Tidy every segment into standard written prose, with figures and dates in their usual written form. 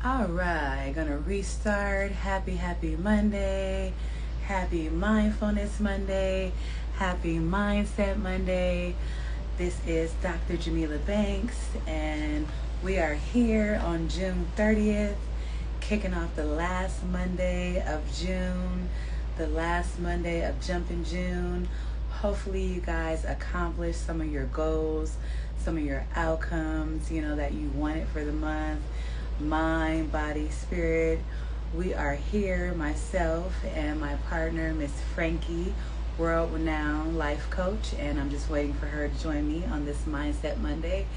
All right, gonna restart. Happy Monday. Happy Mindfulness Monday. Happy Mindset Monday. This is Dr. Jamila Banks, and we are here on June 30th, kicking off the last Monday of June, the last Monday of Jumping June. Hopefully, you guys accomplish some of your goals, some of your outcomes, that you wanted for the month, mind, body, spirit. We are here, myself and my partner, Miss Frankie, world renowned life coach, and I'm just waiting for her to join me on this Mindset Monday.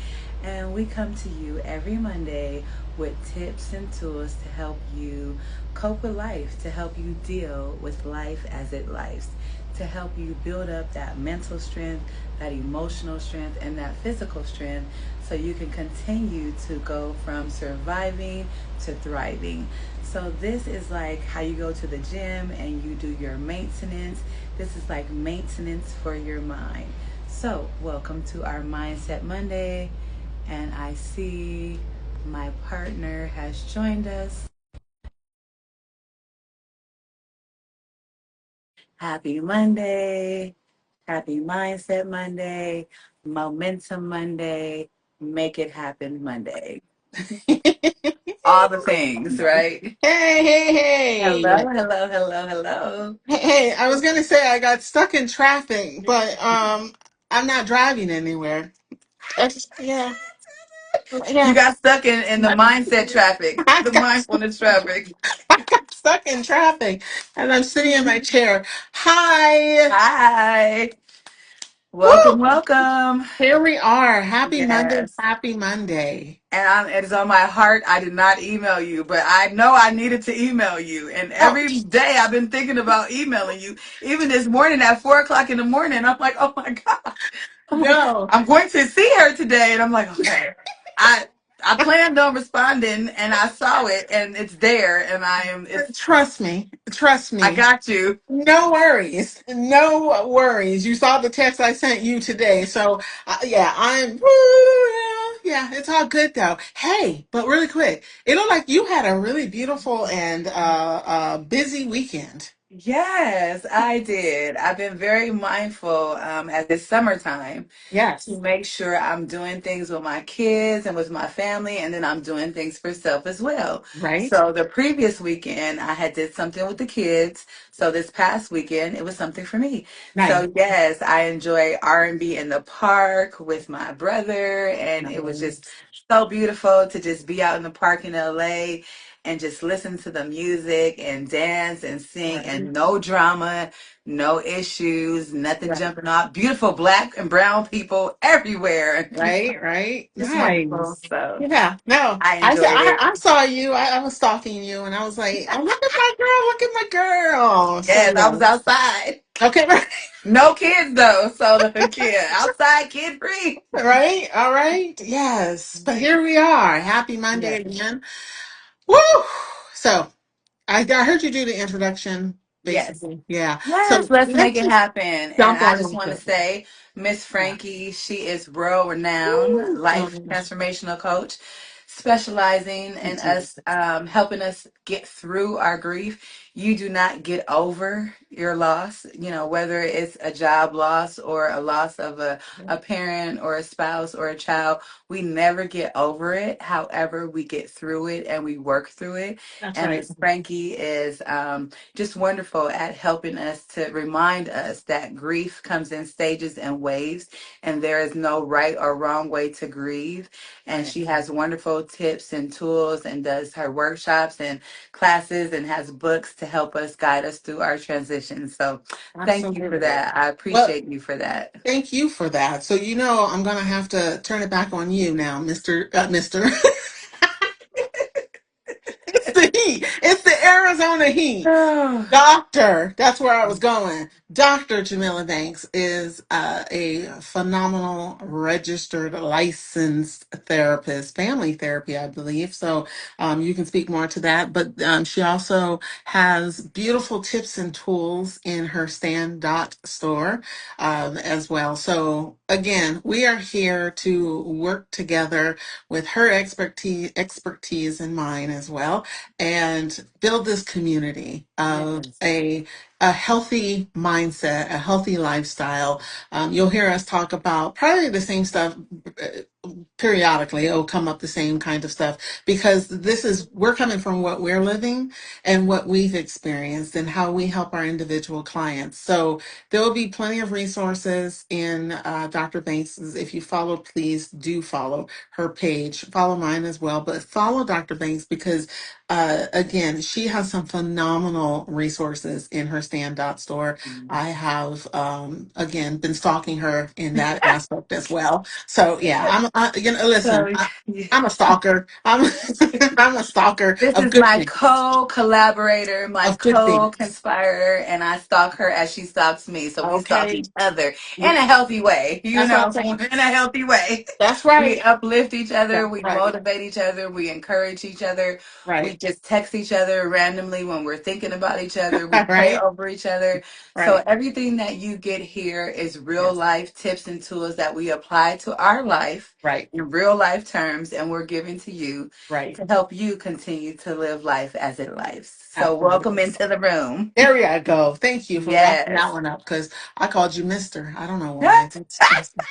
And we come to you every Monday with tips and tools to help you cope with life, to help you deal with life as it lies, to help you build up that mental strength, that emotional strength, and that physical strength so you can continue to go from surviving to thriving. So this is like how you go to the gym and you do your maintenance. This is like maintenance for your mind. So welcome to our Mindset Monday. And I see my partner has joined us. Happy Monday. Happy Mindset Monday. Momentum Monday. Make it happen Monday. All the things, right? Hey. Hello. Hey, I was gonna say I got stuck in traffic, but I'm not driving anywhere. Yeah, You yeah. got stuck in the mindset traffic, I the got mindfulness traffic. I got stuck in traffic and I'm sitting in my chair. Hi. Hi. Woo! Welcome. Here we are. Happy Monday. Yes. Happy Monday. It is on my heart. I did not email you, but I know I needed to email you. And Oh, every day I've been thinking about emailing you. Even this morning at 4 o'clock in the morning, I'm like, oh my gosh. I'm like, no. I'm going to see her today. And I'm like, okay. I I planned on responding and I saw it and it's there and Trust me. Trust I me. got you. No worries. No worries. You saw the text I sent you today. So, yeah, yeah, it's all good though. Hey, but really quick, it looked like you had a really beautiful and busy weekend. Yes, I did. I've been very mindful as it's summertime to Yes. make sure I'm doing things with my kids and with my family, and then I'm doing things for self as well. Right? So the previous weekend, I had did something with the kids. So this past weekend, it was something for me. Nice. So yes, I enjoy R&B in the park with my brother, and it was just Nice. so beautiful to just be out in the park in LA and just listen to the music and dance and sing Right. and no drama, no issues, nothing Right. jumping off. Beautiful black and brown people everywhere. Right. Right. Just wonderful. Nice. So Yeah. No, I I said enjoyed it. I saw you. I was stalking you, and I was like, "Oh, look at my girl! Look at my girl!" So Yes, I yeah. was outside. Okay. No kids though. So the kid outside, kid free. Right? All right. Yes. But here we are. Happy Monday Yes. again. Woo! So I heard you do the introduction, Yes. basically. Yeah. Yes, So let's make let's it just happen. And jump I on just want into to it. say, Miss Yeah. Frankie, she is world renowned Woo! life transformational coach, specializing in us, helping us get through our grief. You do not get over your loss, whether it's a job loss or a loss of a parent or a spouse or a child. We never get over it. However, we get through it and we work through it. That's And right. Miss Frankie is just wonderful at helping us to remind us that grief comes in stages and waves, and there is no right or wrong way to grieve. And Right. she has wonderful tips and tools and does her workshops and classes and has books to help us guide us through our transition. So thank you for Absolutely. that. I Well, appreciate you for that. thank you for that. So I'm gonna have to turn it back on you now, Mister. It's the heat. It's the Arizona heat. Doctor, that's where I was going. Dr. Jamila Banks is a phenomenal registered licensed therapist, family therapy, I believe. So you can speak more to that. But she also has beautiful tips and tools in her Stand Dot store as well. So again, we are here to work together with her expertise and mine as well, and build this community of Yes. a healthy mindset, a healthy lifestyle. You'll hear us talk about probably the same stuff periodically. It'll come up the same kind of stuff because we're coming from what we're living and what we've experienced and how we help our individual clients. So there will be plenty of resources in Dr. Banks's. If you follow, please do follow her page. Follow mine as well, but follow Dr. Banks because, again, she has some phenomenal resources in her stand dot store. I have, again, been stalking her in that aspect as well. So yeah, listen, So I'm a stalker. I'm a stalker this of is good my things. co-collaborator, my Of good things. co-conspirator, and I stalk her as she stalks me. So we stalk Okay. each other in a healthy way, That's what I'm saying. in a healthy way. That's We right. uplift each other, That's we right. motivate each other, we encourage each other. We Right. just text each other randomly when we're thinking about each other. We pray Right. over each other. So Right. everything that you get here is real Yes. life tips and tools that we apply to our life Right. in real life terms, and we're giving to you Right. to help you continue to live life as it lives. So, welcome Absolutely. into the room. There you go. Thank you for backing that Yes. one up because I called you Mister. I don't know why. It's It's just okay.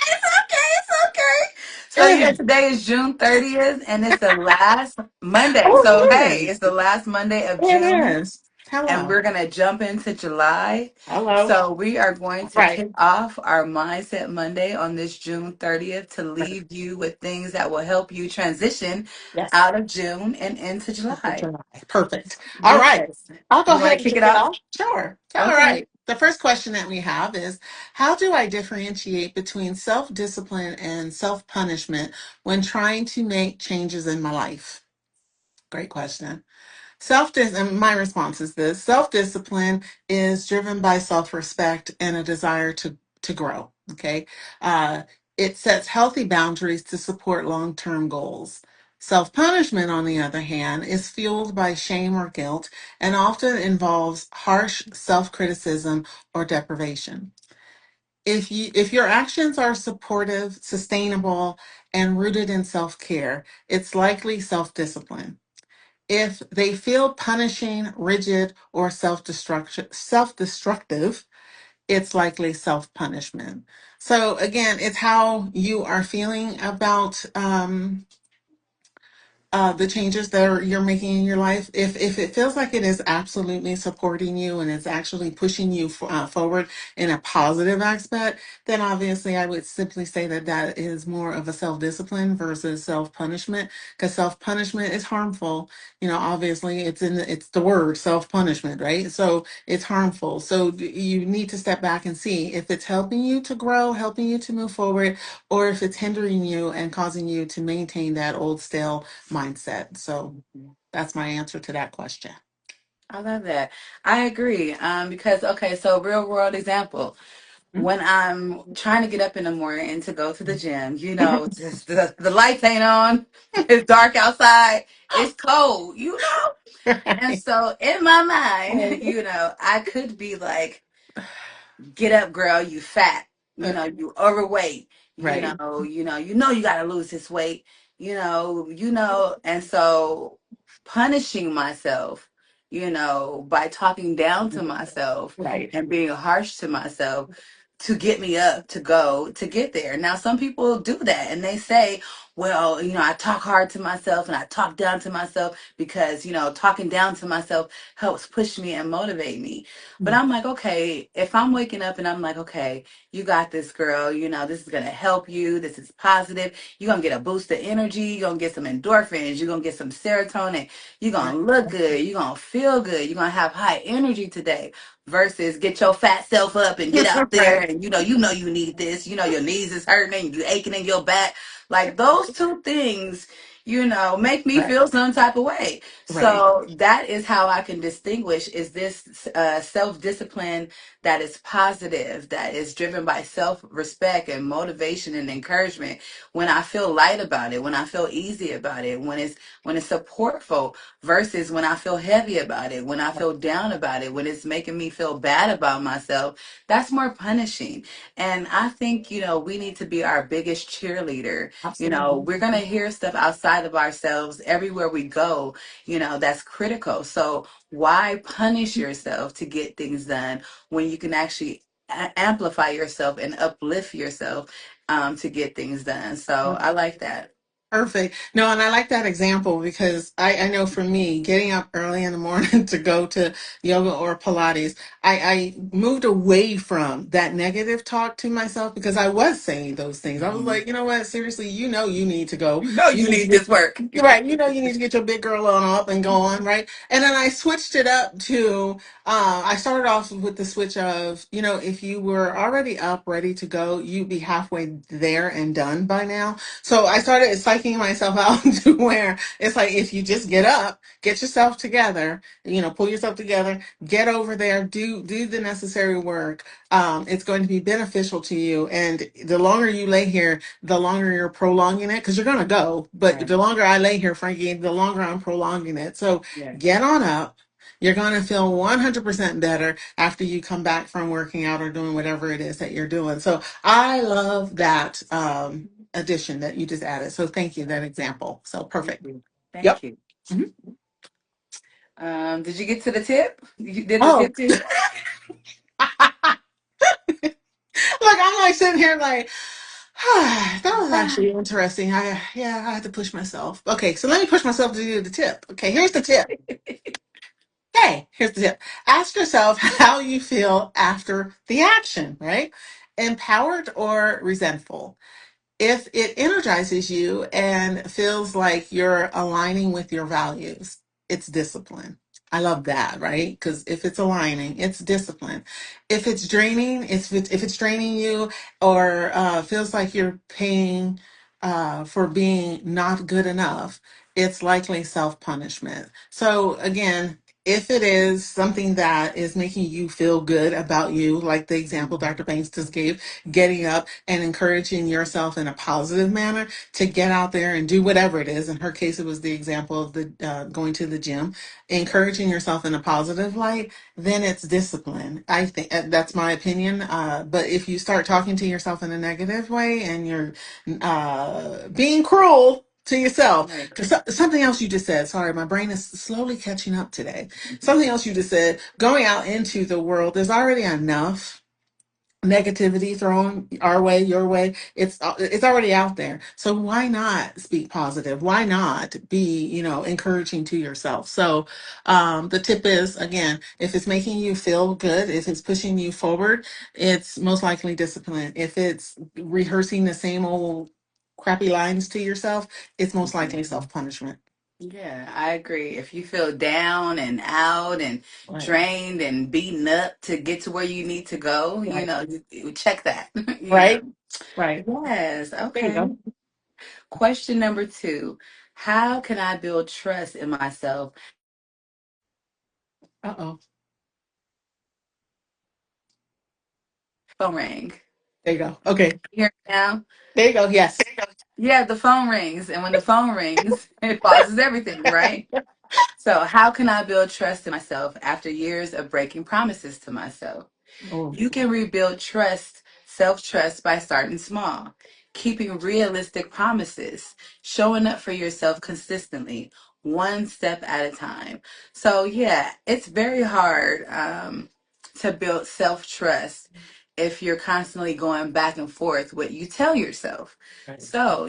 It's okay. So, yeah, today is June 30th, and it's the last Monday. oh, So, it hey, is. it's the last Monday of It June, is. and Hello. we're going to jump into July. Hello. So, we are going to Right. kick off our Mindset Monday on this June 30th to leave you with things that will help you transition Yes. out of June and into July. July. Perfect. All right. Yes. I'll go You want to ahead and kick it kick it off? off. Sure. All Okay. right. The first question that we have is how do I differentiate between self discipline and self punishment when trying to make changes in my life? Great question. And my response is this: self discipline is driven by self respect and a desire to grow. Okay, uh, it sets healthy boundaries to support long term goals. Self punishment, on the other hand, is fueled by shame or guilt and often involves harsh self criticism or deprivation. If your actions are supportive, sustainable, and rooted in self care, it's likely self discipline. If they feel punishing, rigid, or self-destructive, it's likely self-punishment. So again, it's how you are feeling about the changes you're making in your life. If it feels like it is absolutely supporting you and it's actually pushing you forward in a positive aspect, then obviously I would simply say that that is more of a self discipline versus self punishment. Because self punishment is harmful. You know, obviously it's the word self punishment, right? So it's harmful. So you need to step back and see if it's helping you to grow, helping you to move forward, or if it's hindering you and causing you to maintain that old stale mindset. So that's my answer to that question. I love that. I agree. Because okay, so real world example. When I'm trying to get up in the morning and to go to the gym, just the lights ain't on, it's dark outside, it's cold, And Right. so in my mind, I could be like, get up, girl, you fat, you overweight, Right. you gotta lose this weight, and so punishing myself, by talking down to myself Right. and being harsh to myself to get me up to get there. Now some people do that and they say, well, I talk hard to myself and I talk down to myself because, talking down to myself helps push me and motivate me. But I'm like, okay, if I'm waking up and I'm like, okay, you got this, girl, this is going to help you. This is positive. You're going to get a boost of energy. You're going to get some endorphins. You're going to get some serotonin. You're going to look good. You're going to feel good. You're going to have high energy today versus get your fat self up and get out there. Right. And, you need this. Your knees is hurting and you aching in your back. Like those two things, make me Right. feel some type of way. Right. So that is how I can distinguish, is this self discipline that is positive, that is driven by self-respect and motivation and encouragement, when I feel light about it, when I feel easy about it, when it's supportful versus when I feel heavy about it, when I feel down about it, when it's making me feel bad about myself, that's more punishing. And I think, we need to be our biggest cheerleader. Absolutely. We're going to hear stuff outside of ourselves everywhere we go, that's critical. So why punish yourself to get things done when you can actually amplify yourself and uplift yourself to get things done? So I like that. Perfect. No, and I like that example because I know for me, getting up early in the morning to go to yoga or Pilates, I moved away from that negative talk to myself because I was saying those things. I was Mhm. like, you know what? Seriously, you need to go. You know You you need to need get this work. right. You need to get your big girl on up and go on, right? And then I switched it up to I started off with the switch of, if you were already up, ready to go, you'd be halfway there and done by now. So I started psyching myself out to where it's like, if you just get up, get yourself together, pull yourself together, get over there, do the necessary work. It's going to be beneficial to you. And the longer you lay here, the longer you're prolonging it because you're going to go. But Right. the longer I lay here, Frankie, the longer I'm prolonging it. So Yeah. get on up. You're going to feel 100% better after you come back from working out or doing whatever it is that you're doing. So I love that addition that you just added. So thank you, that example. So Thank perfect. you. Yep. Thank you. Did you get to the tip? You did the Oh, tip too? look, I'm like sitting here like, that was actually interesting. I had to push myself. Okay, so let me push myself to do the tip. Okay, here's the tip. Hey, here's the tip. Ask yourself how you feel after the action, right? Empowered or resentful? If it energizes you and feels like you're aligning with your values, it's discipline. I love that, right? Because if it's aligning, it's discipline. If it's draining, if it's draining you or feels like you're paying for being not good enough, it's likely self punishment. So again, if it is something that is making you feel good about you, like the example Dr. Banks just gave, getting up and encouraging yourself in a positive manner to get out there and do whatever it is. In her case, it was the example of the going to the gym, encouraging yourself in a positive light. Then it's discipline. I think that's my opinion. But if you start talking to yourself in a negative way and you're being cruel to yourself, Right. because something else you just said, sorry, my brain is slowly catching up today. Something else you just said, going out into the world, there's already enough negativity thrown our way, your way. It's already out there. So why not speak positive? Why not be, encouraging to yourself? So the tip is, again, if it's making you feel good, if it's pushing you forward, it's most likely discipline. If it's rehearsing the same old crappy lines to yourself, it's most Mhm. likely self-punishment. Yeah, I agree. If you feel down and out and Right. drained and beaten up to get to where you need to go, Right. you check that, Right. Right. Yes, There you okay. go. Question number two. How can I build trust in myself? Uh-oh. Phone rang. There you go. Okay. Hear me now? There you go. Yes. Yeah, the phone rings. And when the phone rings, it pauses everything, right? So, how can I build trust in myself after years of breaking promises to myself? Oh, You can rebuild trust, self trust, by starting small, keeping realistic promises, showing up for yourself consistently, one step at a time. So, yeah, it's very hard to build self trust if you're constantly going back and forth what you tell yourself. right. So,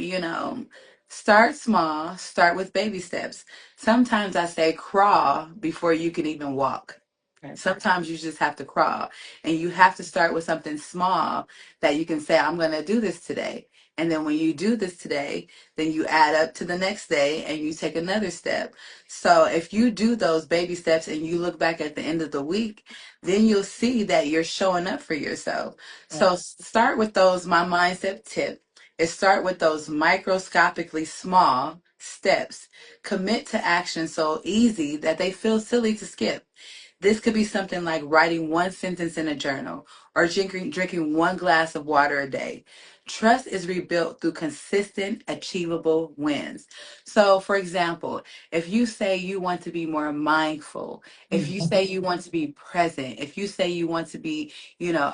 start small, start with baby steps. Sometimes I say crawl before you can even walk. Right. Sometimes you just have to crawl, and you have to start with something small that you can say, I'm going to do this today. And then when you do this today, then you add up to the next day and you take another step. So if you do those baby steps and you look back at the end of the week, then you'll see that you're showing up for yourself. Right. So start with those. My mindset tip is start with those microscopically small steps. Commit to action so easy that they feel silly to skip. This could be something like writing one sentence in a journal or drinking one glass of water a day. Trust is rebuilt through consistent, achievable wins. So, for example, if you say you want to be more mindful, if you say you want to be present, if you say you want to be,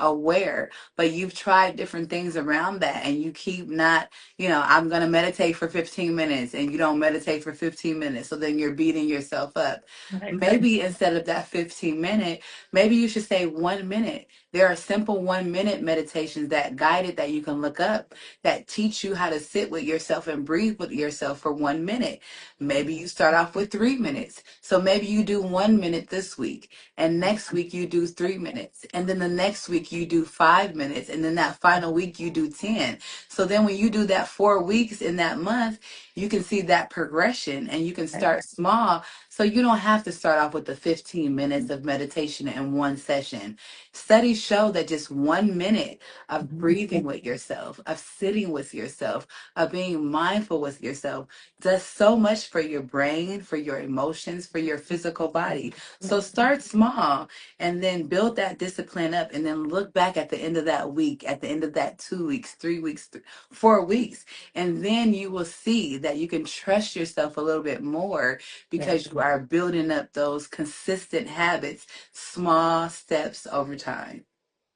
aware, but you've tried different things around that and you keep not, I'm going to meditate for 15 minutes and you don't meditate for 15 minutes. So then you're beating yourself up. Right. Maybe instead of that 15-minute, maybe you should say 1 minute. There are simple 1 minute meditations that guided that you can look up that teach you how to sit with yourself and breathe with yourself for 1 minute. Maybe you start off with 3 minutes. So maybe you do 1 minute this week, and next week you do 3 minutes, and then the next week you do 5 minutes, and then that final week you do 10. So then when you do that 4 weeks in that month, you can see that progression and you can Right. start small. So you don't have to start off with the 15 minutes of meditation in one session. Studies show that just 1 minute of breathing with yourself, of sitting with yourself, of being mindful with yourself does so much for your brain, for your emotions, for your physical body. So start small and then build that discipline up and then look back at the end of that week, at the end of that 2 weeks, 3 weeks, 4 weeks. And then you will see that you can trust yourself a little bit more Right. because you are building up those consistent habits, small steps over time.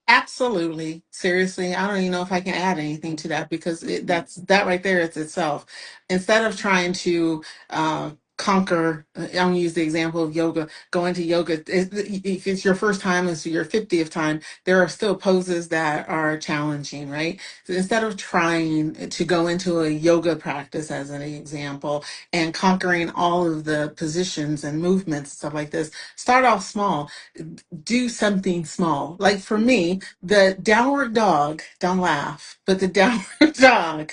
Absolutely. Seriously, I don't even know if I can add anything to that because that's that right there is itself. Instead of trying to conquer, I'm going to use the example of yoga. Going to yoga, if it's your first time, it's your 50th time, there are still poses that are challenging, right? So instead of trying to go into a yoga practice, as an example, and conquering all of the positions and movements, stuff like this, start off small, do something small. Like for me, the downward dog, don't laugh, but the downward dog,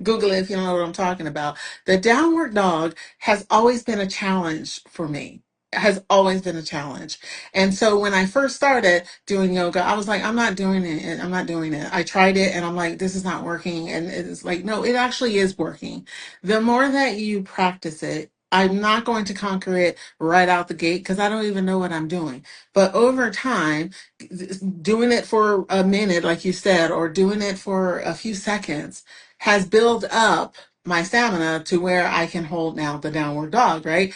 Google it if you don't know what I'm talking about. The downward dog has always been a challenge for me. Has always been a challenge. And so when I first started doing yoga, I was like, I'm not doing it. I'm not doing it. I tried it and I'm like, this is not working. And it's like, no, it actually is working. The more that you practice it, I'm not going to conquer it right out the gate because I don't even know what I'm doing. But over time, doing it for a minute, like you said, or doing it for a few seconds has built up my stamina to where I can hold now the downward dog, right?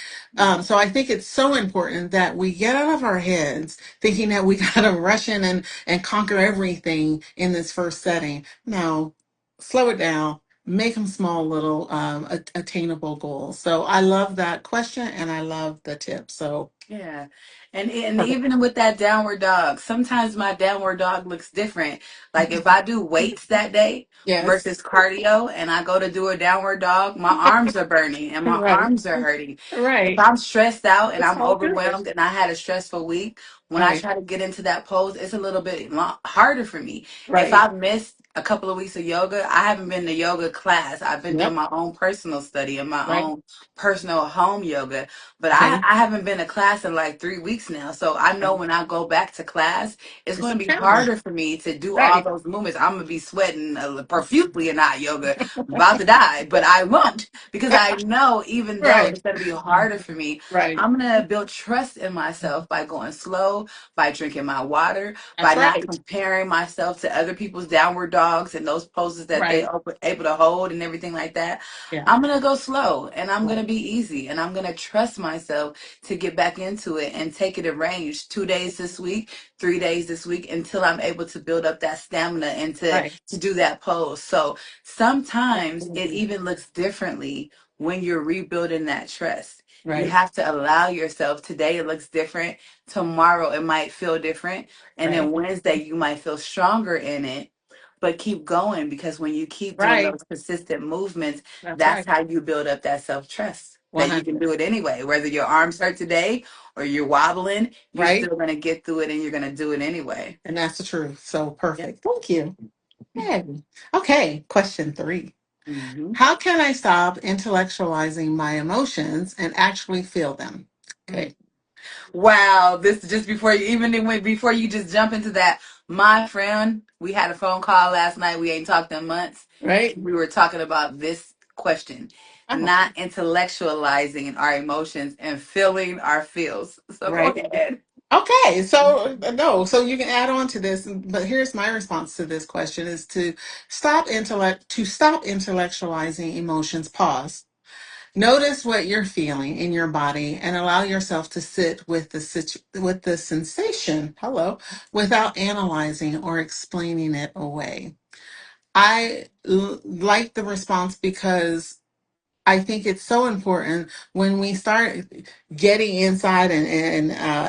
So I think it's so important that we get out of our heads thinking that we got to rush in and conquer everything in this first setting. No, slow it down. Make them small, little attainable goals. So I love that question and I love the tip. So Yeah. And perfect. even with that downward dog, sometimes my downward dog looks different. Like if I do weights that day Yes. versus cardio and I go to do a downward dog, my arms are burning and my Right. arms are hurting. If Right. I'm stressed out and It's I'm all good. overwhelmed and I had a stressful week, when I Right. try to get into that pose, it's a little bit harder for me. If Right. I've missed a couple of weeks of yoga, I haven't been to yoga class. I've been doing Yep. my own personal study and my Right. own personal home yoga. But I, Same. I haven't been to class in like 3 weeks now. So I know Right. when I go back to class, it's It's going a to be challenge. harder for me to do all Right. those movements. I'm going to be sweating profusely in hot yoga, about to die, but I won't because I know even though Right. it's going to be harder for me, Right. I'm going to build trust in myself by going slow, by drinking my water, by That's not right. comparing myself to other people's downward dogs and those poses that they Right. are able to hold and everything like that. Yeah. I'm going to go slow and I'm going to Right. be easy and I'm going to trust myself to get back into it and take it in range 2 days this week, 3 days this week until I'm able to build up that stamina and Right. to do that pose. So sometimes it Absolutely. even looks differently when you're rebuilding that trust. You Right. have to allow yourself. Today it looks different. Tomorrow it might feel different. And then Right. Wednesday you might feel stronger in it. But keep going because when you keep doing Right. those consistent movements, That's that's right. how you build up that self trust that you can 100. do it anyway. Whether your arms hurt today or you're wobbling, you're Right. still going to get through it and you're going to do it anyway. And that's the truth. So Yep. perfect. Thank you. Hey. Okay. Question 3. Hmm. How can I stop intellectualizing my emotions and actually feel them? Okay. Wow, this is just before you even went before you just jump into that. My friend, we had a phone call last night. We ain't talked in months. Right. We were talking about this question, Oh, not intellectualizing our emotions and feeling our feels. So go right. ahead. Okay, so no, so you can add on to this, but here's my response to this question is to stop intellectualizing emotions, pause. Notice what you're feeling in your body and allow yourself to sit with with the sensation, hello, without analyzing or explaining it away. Like the response because I think it's so important when we start getting inside and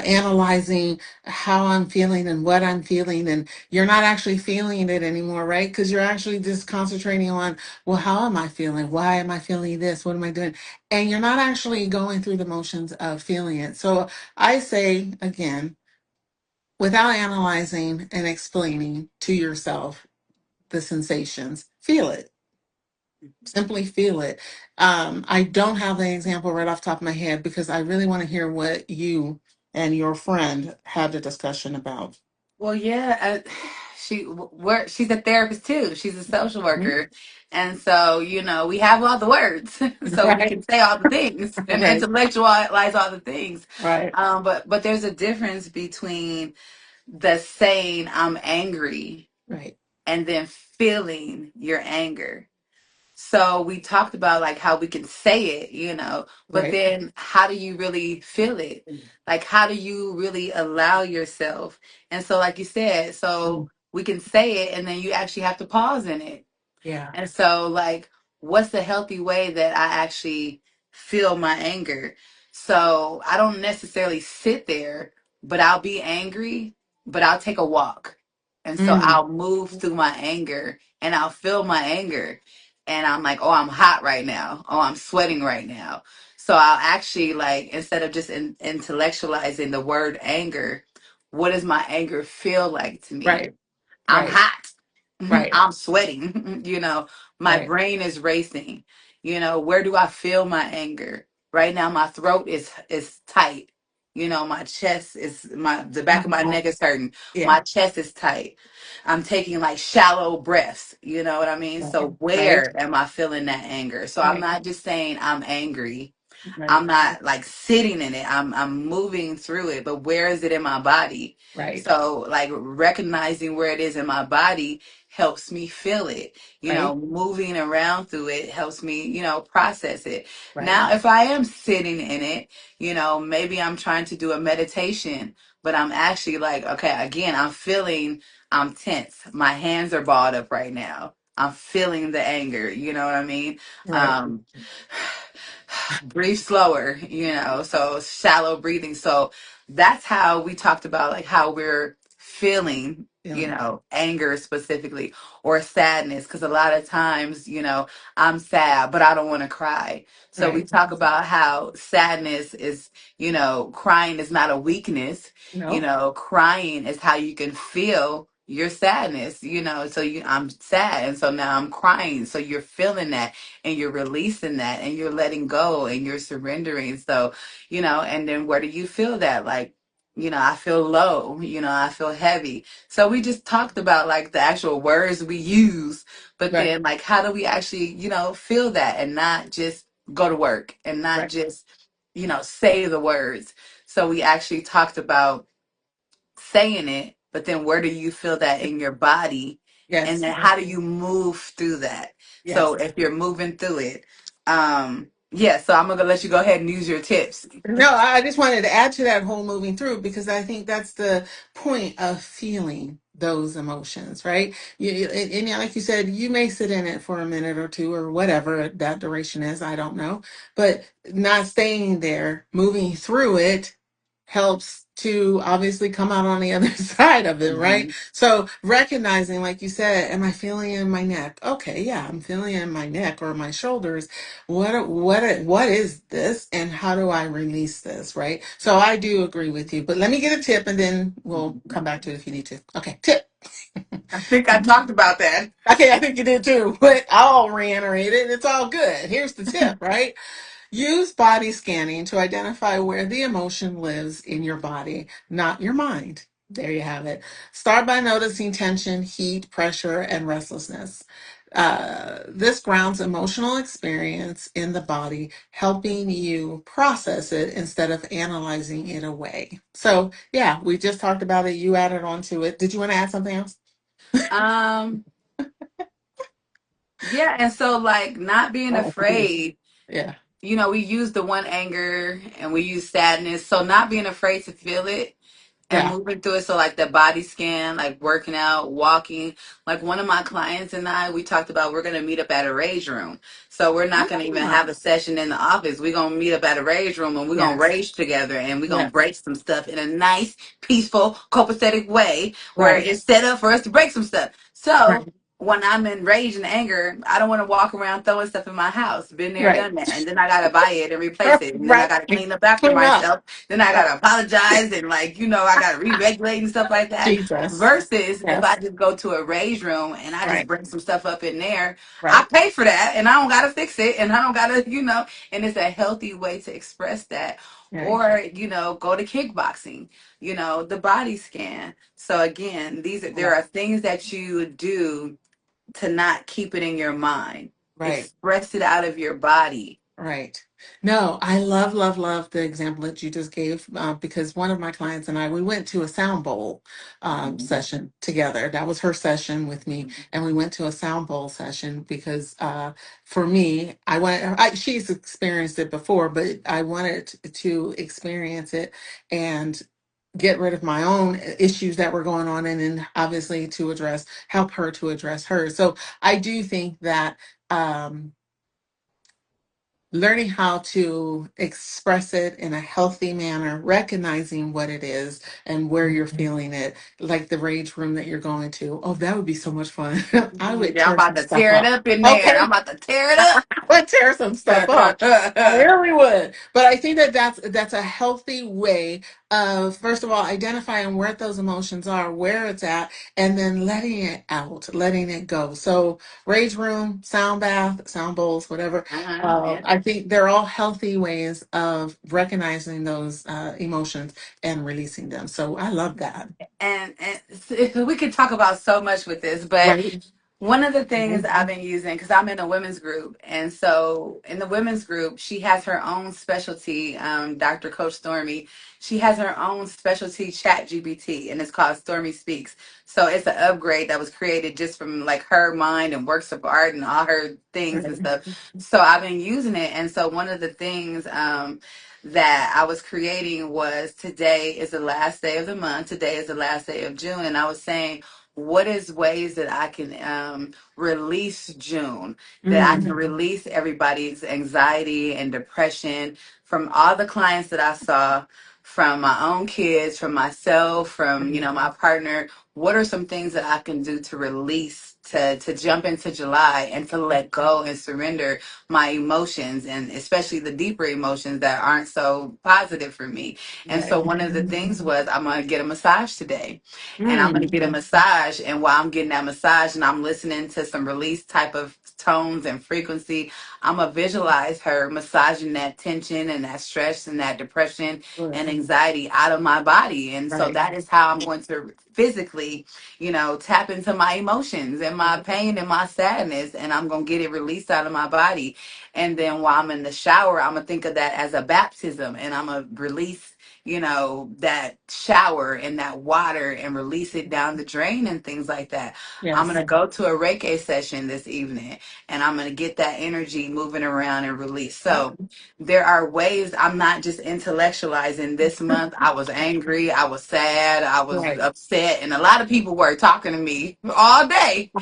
analyzing how I'm feeling and what I'm feeling, and you're not actually feeling it anymore, right? Because you're actually just concentrating on, well, how am I feeling? Why am I feeling this? What am I doing? And you're not actually going through the motions of feeling it. So I say again, without analyzing and explaining to yourself the sensations, feel it, simply feel it. I don't have the example right off the top of my head because I really want to hear what you and your friend had a discussion about. Well, yeah, she's a therapist too. She's a social Mhm. worker, and so we have all the words, so we Right, can say all the things and right, intellectualize all the things. right, But there's a difference between the saying "I'm angry" right, and then feeling your anger. So we talked about like how we can say it, but right. then how do you really feel it? Like how do you really allow yourself? And so like you said, so Mm. we can say it and then you actually have to pause in it. Yeah. And so, like, what's the healthy way that I actually feel my anger? So, I don't necessarily sit there, but I'll be angry, but I'll take a walk. And so, Mm. I'll move through my anger and I'll feel my anger. And I'm like, oh, I'm hot right now. Oh, I'm sweating right now. So, I'll actually, like, instead of just intellectualizing the word anger, what does my anger feel like to me? Right, I'm right, hot. right, I'm sweating. My right. brain is racing. Where do I feel my anger? Right now my throat is tight. My chest is the back of my Mhm. neck is hurting. Yeah. My chest is tight. I'm taking like shallow breaths, you know what I mean? Right, So right, where am I feeling that anger? So I'm right, not just saying I'm angry. right, I'm not like sitting in it. I'm moving through it, but where is it in my body? right, So like recognizing where it is in my body helps me feel it. right, Moving around through it helps me, process it. right, Now, if I am sitting in it, maybe I'm trying to do a meditation, but I'm actually like, okay, again, I'm tense. My hands are balled up right now. I'm feeling the anger, you know what I mean? right. Um, breathe slower, so shallow breathing. So that's how we talked about like how we're feeling, Feeling. anger specifically or sadness. Cause a lot of times, I'm sad, but I don't want to cry. So we Right. talk about how sadness is, crying is not a weakness. No. Crying is how you can feel your sadness, so I'm sad and so now I'm crying. So you're feeling that and you're releasing that and you're letting go and you're surrendering. So, and then where do you feel that? Like, I feel low, I feel heavy. So we just talked about like the actual words we use, but Right, then like how do we actually, feel that and not just go to work and not right. just, say the words. So we actually talked about saying it, but then where do you feel that in your body? And Yes, then how do you move through that? So yes. if you're moving through it, yeah, so I'm gonna let you go ahead and use your tips. No, I just wanted to add to that whole moving through because I think that's the point of feeling those emotions, right? And yeah, like you said, you may sit in it for a minute or two or whatever that duration is. I don't know, but not staying there, moving through it helps to obviously come out on the other side of it, right? Mhm. So recognizing, like you said, am I feeling it in my neck? Okay, yeah, I'm feeling it in my neck or my shoulders. What is this, and how do I release this, right? So I do agree with you, but let me get a tip, and then we'll come back to it if you need to. Okay, tip. I think I talked about that. Okay, I think you did too, but I'll reiterate it. It's all good. Here's the tip, right? Use body scanning to identify where the emotion lives in your body, not your mind. There you have it. Start by noticing tension, heat, pressure, and restlessness. This grounds emotional experience in the body, helping you process it instead of analyzing it away. So, yeah, we just talked about it. You added on to it. Did you want to add something else? Um, yeah, and so like not being Oh, please. afraid, Yeah. we use the one anger and we use sadness. So not being afraid to feel it and Yeah. moving through it. So like the body scan, like working out, walking. Like one of my clients and I, we talked about we're gonna meet up at a rage room. So we're not gonna even Ah, have a session in the office. We're gonna meet up at a rage room and we're gonna yes. rage together and we're gonna Yes. break some stuff in a nice, peaceful, copacetic way where Right. it's set up for us to break some stuff. Right. So when I'm in rage and anger, I don't want to walk around throwing stuff in my house. Been there, Right. done that. And then I gotta buy it and replace it. And then I Right. gotta clean up after Clean up. myself, then I Right. gotta apologize and like, I gotta re-regulate and stuff like that. Jesus. Versus if I Yes. just go to a rage room and I just Right. bring some stuff up in there, I Right. pay for that and I don't gotta fix it and I don't gotta, and it's a healthy way to express that. Right. Or, go to kickboxing, the body scan. So again, there Yeah. are things that you do to not keep it in your mind. Right. Express it out of your body. Right. No, I love, love, love the example that you just gave because one of my clients and I, we went to a sound bowl session together. That was her session with me, and we went to a sound bowl session because for me, she's experienced it before, but I wanted to experience it and get rid of my own issues that were going on, and then obviously to help her to address hers. So I do think that. Learning how to express it in a healthy manner, recognizing what it is and where you're feeling it, like the rage room that you're going to. Oh, that would be so much fun. I would Yeah, I'm tear about some to stuff tear it up. up in there. I'm Okay. about to tear it up. I would tear some stuff up. I really would. But I think that that's a healthy way of, first of all, identifying where those emotions are, where it's at, and then letting it out, letting it go. So rage room, sound bath, sound bowls, whatever. Yeah. I think they're all healthy ways of recognizing those emotions and releasing them. So I love that. And we could talk about so much with this, but Right. one of the things Mhm. I've been using, because I'm in a women's group, and so in the women's group, she has her own specialty. Dr. Coach Stormy, she has her own specialty chat GPT, and it's called Stormy Speaks. So it's an upgrade that was created just from like her mind and works of art and all her things and Right. stuff. So I've been using it, and so one of the things that I was creating was today is the last day of the month. Today is the last day of June, and I was saying what is ways that I can release June, that I can Mm. release everybody's anxiety and depression from all the clients that I saw, from my own kids, from myself, from my partner. What are some things that I can do to release, to jump into July and to let go and surrender my emotions, and especially the deeper emotions that aren't so positive for me. And so Right. one of the things was I'm going to get a massage today, and I'm going to Mm. get a massage. And while I'm getting that massage and I'm listening to some release type of tones and frequency, I'm going to visualize her massaging that tension and that stress and that depression Good. and anxiety out of my body. And so Right. that is how I'm going to physically, tap into my emotions and my pain and my sadness. And I'm going to get it released out of my body. And then while I'm in the shower, I'm going to think of that as a baptism, and I'm going to release that shower and that water and release it down the drain and things like that. I'm going Yes. to go to a Reiki session this evening, and I'm going to get that energy moving around and release. Yep. So there are ways. I'm not just intellectualizing. This month I was angry, I was sad, I was Right. upset, and a lot of people were talking to me all day,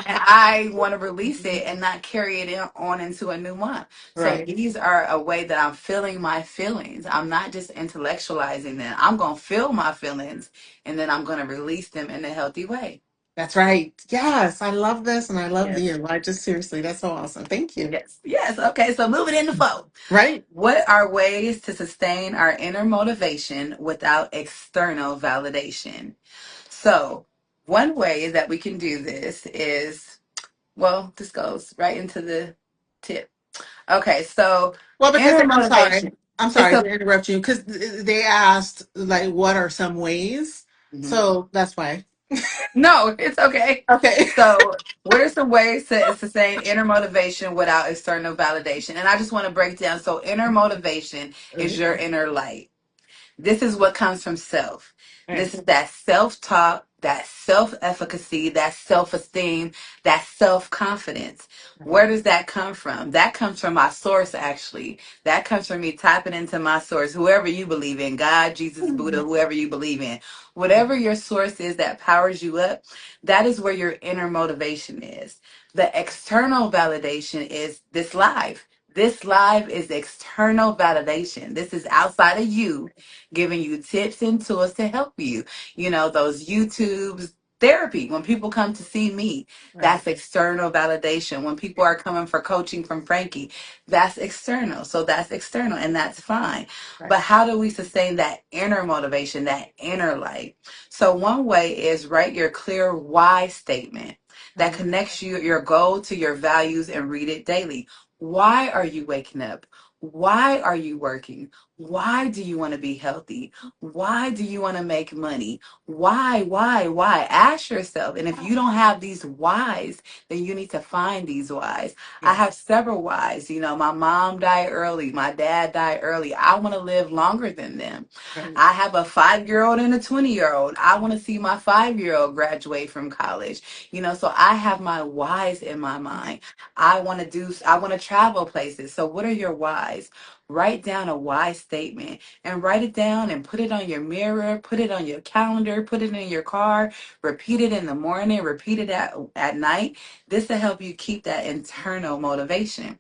and I want to release it and not carry it on into a new month. So Right. these are a way that I'm feeling my feelings. I'm not just intellectualizing them. I'm going to feel my feelings, and then I'm going to release them in a healthy way. That's right. Yes. I love this and I love Yes. you. I just seriously, that's so awesome. Thank you. Yes. Yes. Okay. So moving into four. Right. What are ways to sustain our inner motivation without external validation? So one way that we can do this is, well, this goes right into the tip. Okay. So Well, because inner I'm sorry. motivation. I'm It's sorry a to interrupt you because they asked like what are some ways. Mhm. So that's why. No, it's okay. Okay. So, what are some ways to sustain inner motivation without external validation? And I just want to break down. So, inner motivation is your inner light. This is what comes from self. Right. This is that self talk, that self efficacy, that self esteem, that self confidence. Right. Where does that come from? That comes from my source, actually. That comes from me tapping into my source, whoever you believe in, God, Jesus, Buddha, whoever you believe in. Whatever your source is that powers you up, that is where your inner motivation is. The external validation is this life. This live is external validation. This is outside of you, giving you tips and tools to help you. You know, those YouTubes, therapy. When people come to see me, Right. that's external validation. When people are coming for coaching from Frankie, that's external. So that's external and that's fine. Right. But how do we sustain that inner motivation, that inner light? So one way is write your clear why statement that Right. connects your goal to your values and read it daily. Why are you waking up? Why are you working? Why do you want to be healthy? Why do you want to make money? Why? Ask yourself. And if you don't have these whys, then you need to find these whys. I Yes. have several whys. You know, my mom died early. My dad died early. I want to live longer than them. Right. I have a 5-year old and a 20-year old. I want to see my 5-year old graduate from college. You know, so I have my whys in my mind. I want to travel places. So what are your whys? Write down a why statement and write it down and put it on your mirror, put it on your calendar, put it in your car, repeat it in the morning, repeat it at night. This will help you keep that internal motivation.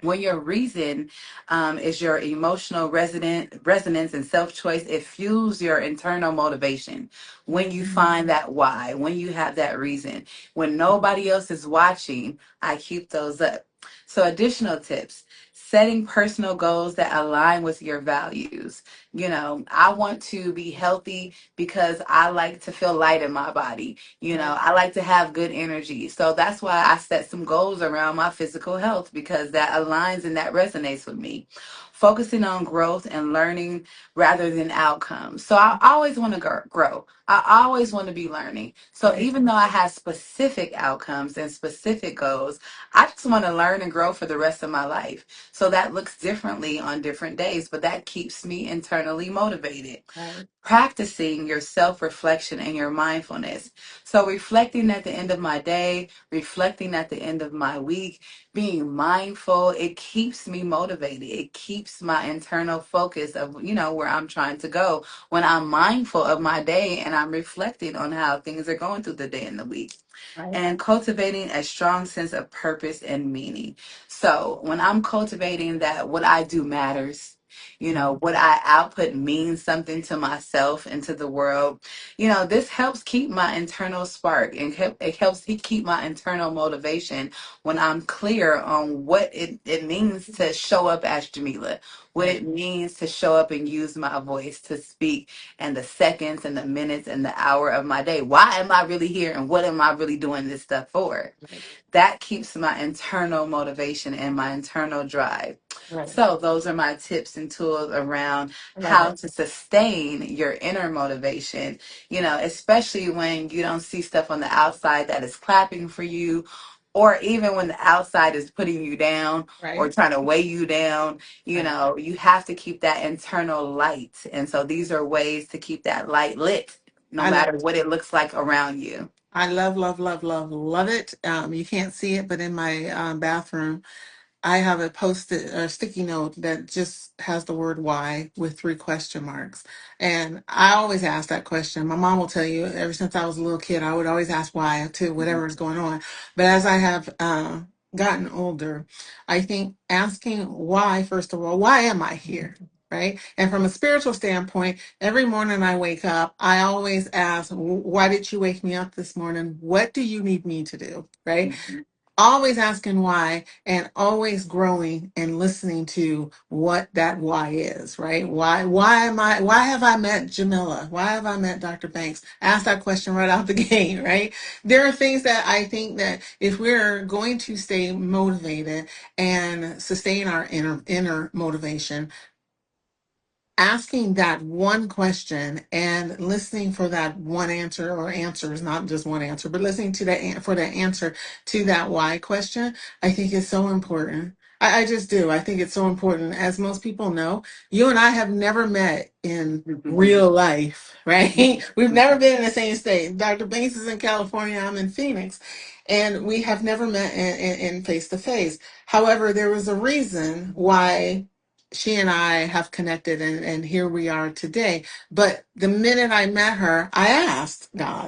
When your reason is your emotional resonance and self-choice, it fuels your internal motivation. When you find that why, when you have that reason, when nobody else is watching, I keep those up. So additional tips: setting personal goals that align with your values. You know, I want to be healthy because I like to feel light in my body. You Right. know, I like to have good energy. So that's why I set some goals around my physical health, because that aligns and that resonates with me. Focusing on growth and learning rather than outcomes. So I always want to grow. I always want to be learning. So Right. even though I have specific outcomes and specific goals, I just want to learn and grow for the rest of my life. So that looks differently on different days, but that keeps me internally motivated. Right. Practicing your self reflection and your mindfulness. So, reflecting at the end of my day, reflecting at the end of my week, being mindful, it keeps me motivated. It keeps my internal focus of, you know, where I'm trying to go when I'm mindful of my day and I'm reflecting on how things are going through the day and the week. Right. And cultivating a strong sense of purpose and meaning. So when I'm cultivating that what I do matters, you know, what I output means something to myself and to the world, you know, this helps keep my internal spark and it helps keep my internal motivation when I'm clear on what it means to show up as Jamila, what Right. it means to show up and use my voice to speak, and the seconds and the minutes and the hour of my day. Why am I really here and what am I really doing this stuff for? Right. That keeps my internal motivation and my internal drive. Right. So, those are my tips and tools around I love how it. to sustain your inner motivation, you know, especially when you don't see stuff on the outside that is clapping for you, or even when the outside is putting you down or Right. trying to weigh you down. You Right. know, you have to keep that internal light. And so, these are ways to keep that light lit, no I love. matter what it looks like around you. I love, love, love, love, love it. You can't see it, but in my bathroom, I have a post-it or sticky note that just has the word why with 3 question marks. And I always ask that question. My mom will tell you, ever since I was a little kid, I would always ask why to whatever is going on. But as I have gotten older, I think asking why, first of all, why am I here? Right. And from a spiritual standpoint, every morning I wake up, I always ask, why did you wake me up this morning? What do you need me to do? Right. Mhm. Always asking why and always growing and listening to what that why is, right? Why have I met Jamila? Why have I met Dr. Banks? Ask that question right out the gate, right? There are things that I think that if we're going to stay motivated and sustain our inner motivation, asking that one question and listening for that one answer, or answers, not just one answer, but listening to for the answer to that why question, I think is so important. I just do. I think it's so important. As most people know, you and I have never met in real life, right? We've never been in the same state. Dr. Banks is in California, I'm in Phoenix, and we have never met in face to face. However, there was a reason why she and I have connected, and here we are today. But the minute I met her, I asked God,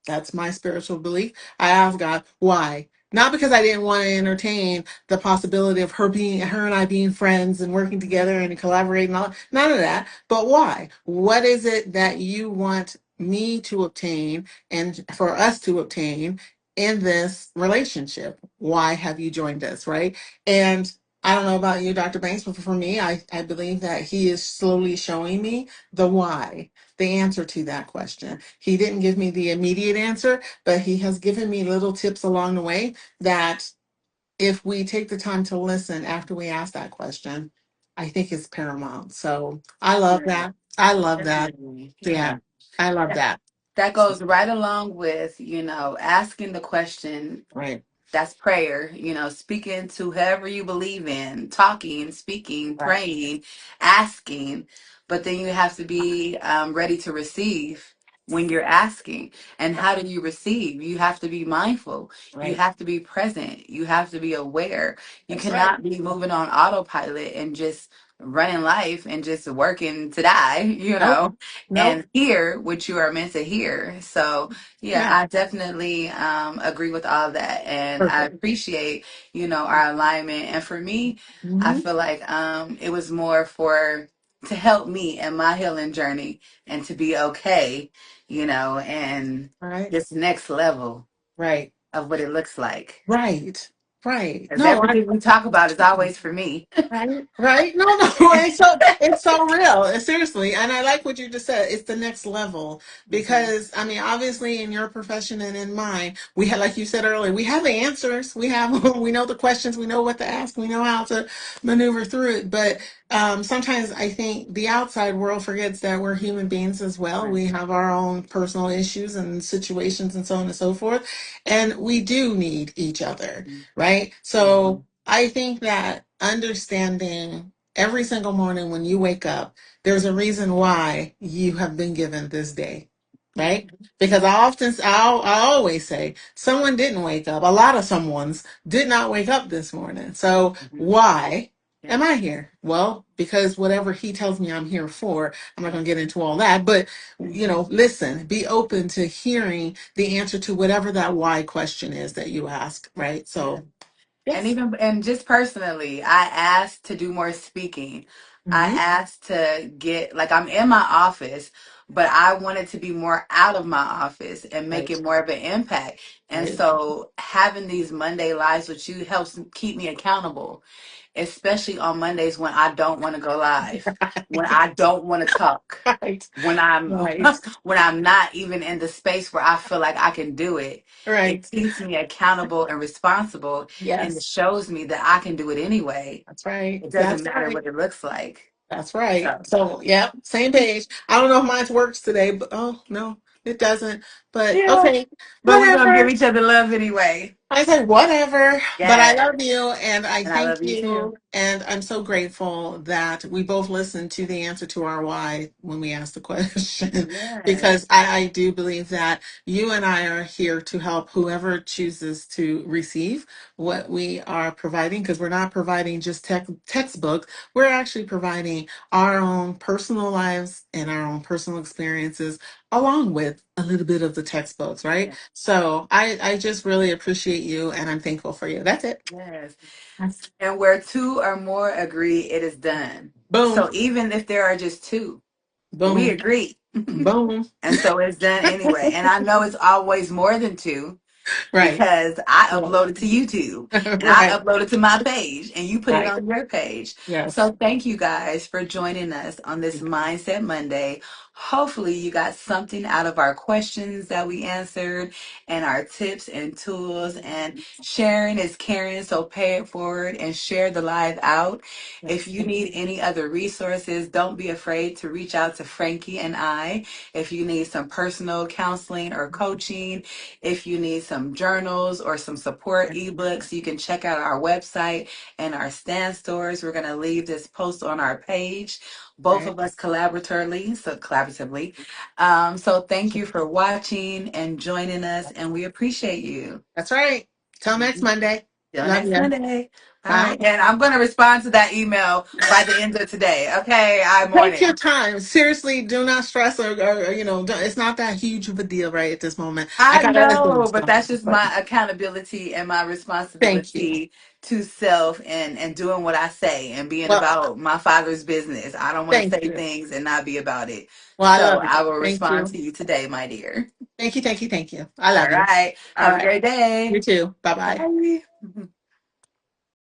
that's my spiritual belief. I asked God why. Not because I didn't want to entertain the possibility of her and I being friends and working together and collaborating, all none of that. But why? What is it that you want me to obtain and for us to obtain in this relationship? Why have you joined us, right? And I don't know about you, Dr. Banks, but for me, I believe that he is slowly showing me the why, the answer to that question. He didn't give me the immediate answer, but he has given me little tips along the way that if we take the time to listen after we ask that question, I think is paramount. So I love Right. that. I love that. Definitely. Yeah, Yeah. I love That, that. that goes right along with, asking the question. Right, That's prayer, speaking to whoever you believe in, talking, speaking, right, praying, asking. But then you have to be ready to receive when you're asking. And how do you receive? You have to be mindful. You right. have to be present. You have to be aware. You That's right. cannot be moving on autopilot and just running life and just working to die, Nope, nope. and hear what you are meant to hear. So, yeah, Yeah, I definitely agree with all that, and I perfect. appreciate our alignment. And for me, I Hmm. feel like it was more for to help me in my healing journey and to be okay, and Right, this next level right, of what it looks like. right, right. Because No, everything we talk about is always for me. right, right. No, no, it's so real. Seriously, and I like what you just said. It's the next level Mhm. because I mean, obviously, in your profession and in mine, we have, like you said earlier, we have the answers. We have, we know the questions. We know what to ask. We know how to maneuver through it. But sometimes I think the outside world forgets that we're human beings as well. Right. We have our own personal issues and situations and so on and so forth, and we do need each other, right? So. Mhm. I think that understanding every single morning when you wake up, there's a reason why you have been given this day, right? Mhm. Because I always say, someone didn't wake up. A lot of someone's did not wake up this morning. So Mhm. why am Yes. I here? Well, because whatever he tells me I'm here for, I'm not Yes. going to get into all that, but Mhm. listen, be open to hearing the answer to whatever that why question is that you ask, right? Yeah. So, And yes. just personally, I asked to do more speaking. I Hmm. asked to get, like, I'm in my office, but I wanted to be more out of my office and make Right, it more of an impact. And right, so having these Monday lives with you helps keep me accountable, especially on Mondays when I don't want to go live, when I don't want to talk, right, when I'm right, when I'm not even in the space where I feel like I can do it. It right. keeps me accountable and responsible, and it Yes, shows me that I can do it anyway. that's right. It doesn't That's matter right. what it looks like. That's right. So, So, yeah, same page. I don't know if mine works today, but oh no, it doesn't. But yeah, okay, but we're gonna give whatever. each other love anyway. I said whatever, but I Yes, love you and I and I thank love you too. you. And I'm so grateful that we both listened to the answer to our why when we asked the question. Yes, Because I do believe that you and I are here to help whoever chooses to receive what we are providing, because we're not providing just textbooks. We're actually providing our own personal lives and our own personal experiences along with a little bit of the textbooks, right? yes, So I just really appreciate you and I'm thankful for you. That's it. yes. That's And where two or more agree, it is done. boom, So even if there are just two, we boom, agree. boom. And so it's done anyway. And I know it's always more than two Right. because I Yeah. upload it to YouTube and I Right. upload it to my page and you put it Right. on your page. Yes. So thank you guys for joining us on this Mindset Monday. Hopefully, you got something out of our questions that we answered and our tips and tools. And sharing is caring, so pay it forward and share the live out. If Yes. you need any other resources, don't be afraid to reach out to Frankie and I. If you need some personal counseling or coaching, if you need some journals or some support ebooks, you can check out our website and our stand stores. We're going to leave this post on our page, both Right. of us collaboratively. So thank you for watching and joining us, and we appreciate you. That's right. Till next Monday. Till Love next you. Monday. Bye. Bye. And I'm going to respond to that email by the end of today. Okay. I'm on Take it. your time. Seriously, do not stress it's not that huge of a deal right at this moment. I I got other know, things but going that's on. just But my accountability and my thank you. responsibility to self and doing what I say and being Well, about my father's business. I don't want to thank say you. things and not be about it. Well, I So love you. I will Thank respond you. to you today, my dear. Thank you. Thank you. Thank you. I All love you. right. All Have a right. great day. You too. Bye bye. Bye.